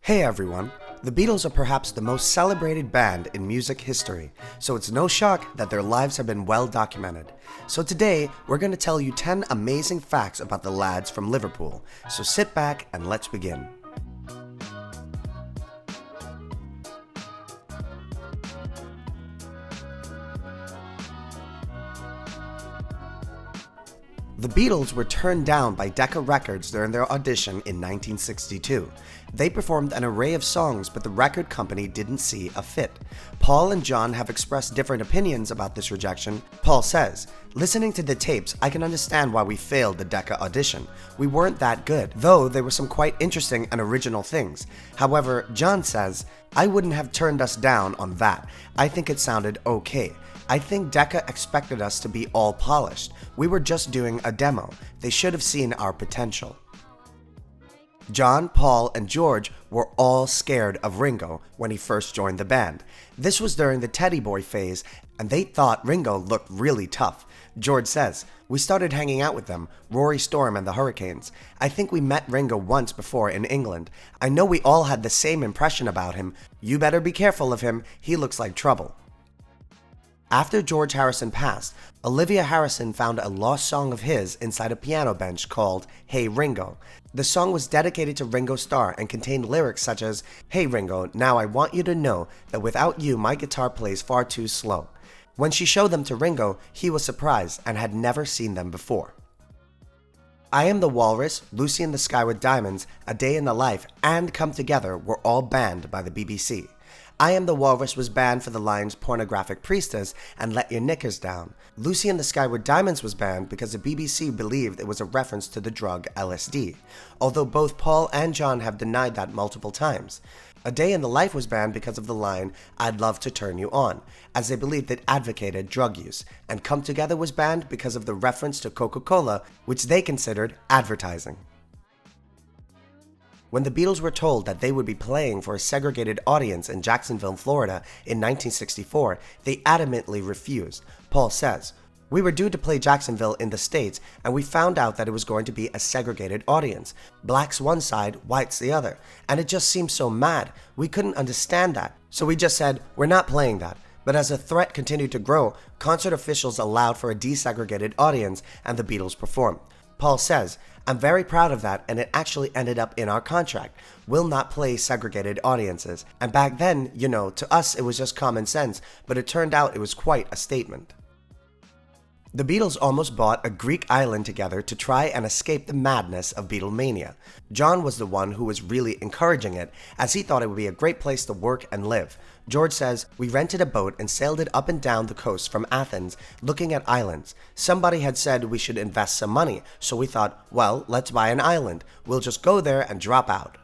Hey everyone! The Beatles are perhaps the most celebrated band in music history, so it's no shock that their lives have been well documented. So today, we're going to tell you 10 amazing facts about the lads from Liverpool, so sit back and let's begin. The Beatles were turned down by Decca Records during their audition in 1962. They performed an array of songs, but the record company didn't see a fit. Paul and John have expressed different opinions about this rejection. Paul says, "Listening to the tapes, I can understand why we failed the Decca audition. We weren't that good, though there were some quite interesting and original things. However, John says, I wouldn't have turned us down on that. I think it sounded okay. I think Decca expected us to be all polished. We were just doing a demo. They should have seen our potential." John, Paul, and George were all scared of Ringo when he first joined the band. This was during the Teddy Boy phase, and they thought Ringo looked really tough. George says, "We started hanging out with them, Rory Storm and the Hurricanes. I think we met Ringo once before in England. I know we all had the same impression about him. You better be careful of him, he looks like trouble." After George Harrison passed, Olivia Harrison found a lost song of his inside a piano bench called Hey Ringo. The song was dedicated to Ringo Starr and contained lyrics such as, "Hey Ringo, now I want you to know that without you my guitar plays far too slow." When she showed them to Ringo, he was surprised and had never seen them before. I Am the Walrus, Lucy in the Sky with Diamonds, A Day in the Life, and Come Together were all banned by the BBC. I Am the Walrus was banned for the lines Pornographic Priestess and Let Your Knickers Down. Lucy in the Sky with Diamonds was banned because the BBC believed it was a reference to the drug LSD, although both Paul and John have denied that multiple times. A Day in the Life was banned because of the line I'd Love to Turn You On, as they believed it advocated drug use, and Come Together was banned because of the reference to Coca-Cola, which they considered advertising. When the Beatles were told that they would be playing for a segregated audience in Jacksonville, Florida in 1964, they adamantly refused. Paul says, "We were due to play Jacksonville in the States, and we found out that it was going to be a segregated audience. Blacks one side, whites the other, and it just seemed so mad. We couldn't understand that. So we just said, we're not playing that." But as the threat continued to grow, concert officials allowed for a desegregated audience, and the Beatles performed. Paul says, "I'm very proud of that, and it actually ended up in our contract. We'll not play segregated audiences. And back then, to us it was just common sense, but it turned out it was quite a statement." The Beatles almost bought a Greek island together to try and escape the madness of Beatlemania. John was the one who was really encouraging it, as he thought it would be a great place to work and live. George says, "We rented a boat and sailed it up and down the coast from Athens, looking at islands. Somebody had said we should invest some money, so we thought, well, let's buy an island. We'll just go there and drop out."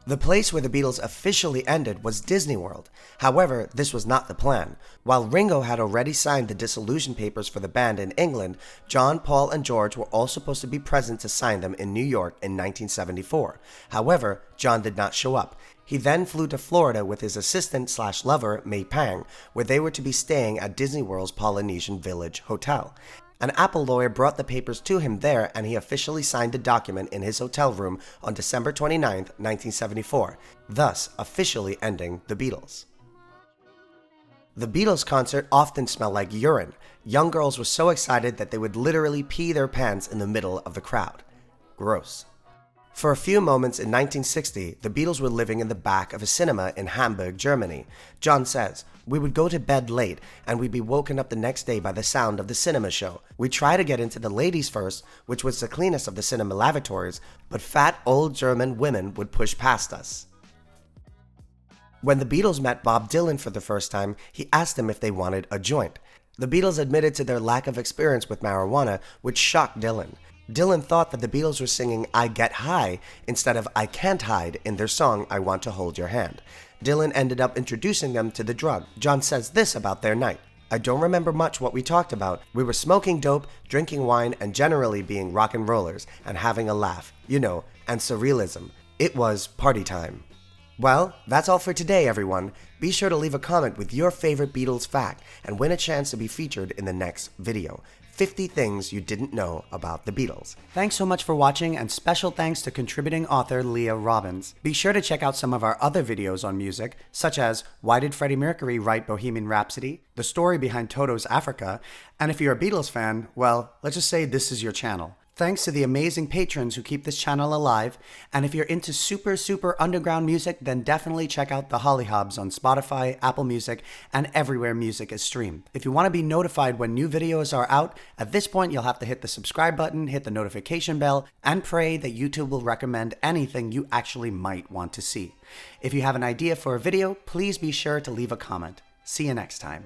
The place where the Beatles officially ended was Disney World. However, this was not the plan. While Ringo had already signed the dissolution papers for the band in England, John, Paul, and George were all supposed to be present to sign them in New York in 1974. However, John did not show up. He then flew to Florida with his assistant/lover, May Pang, where they were to be staying at Disney World's Polynesian Village Hotel. An Apple lawyer brought the papers to him there, and he officially signed the document in his hotel room on December 29, 1974, thus officially ending the Beatles. The Beatles concert often smelled like urine. Young girls were so excited that they would literally pee their pants in the middle of the crowd. Gross. For a few moments in 1960, the Beatles were living in the back of a cinema in Hamburg, Germany. John says, "We would go to bed late, and we'd be woken up the next day by the sound of the cinema show. We'd try to get into the ladies' first, which was the cleanest of the cinema lavatories, but fat old German women would push past us." When the Beatles met Bob Dylan for the first time, he asked them if they wanted a joint. The Beatles admitted to their lack of experience with marijuana, which shocked Dylan. Dylan thought that the Beatles were singing I Get High instead of I Can't Hide in their song I Want to Hold Your Hand. Dylan ended up introducing them to the drug. John says this about their night, "I don't remember much what we talked about. We were smoking dope, drinking wine, and generally being rock and rollers and having a laugh, and surrealism. It was party time." Well, that's all for today, everyone. Be sure to leave a comment with your favorite Beatles fact and win a chance to be featured in the next video. 50 Things You Didn't Know About the Beatles. Thanks so much for watching, and special thanks to contributing author Leah Robbins. Be sure to check out some of our other videos on music, such as Why Did Freddie Mercury Write Bohemian Rhapsody?, the story behind Toto's Africa, and if you're a Beatles fan, well, let's just say this is your channel. Thanks to the amazing patrons who keep this channel alive, and if you're into super underground music, then definitely check out the HollyHobs on Spotify, Apple Music, and everywhere music is streamed. If you want to be notified when new videos are out, at this point you'll have to hit the subscribe button, hit the notification bell, and pray that YouTube will recommend anything you actually might want to see. If you have an idea for a video, please be sure to leave a comment. See you next time.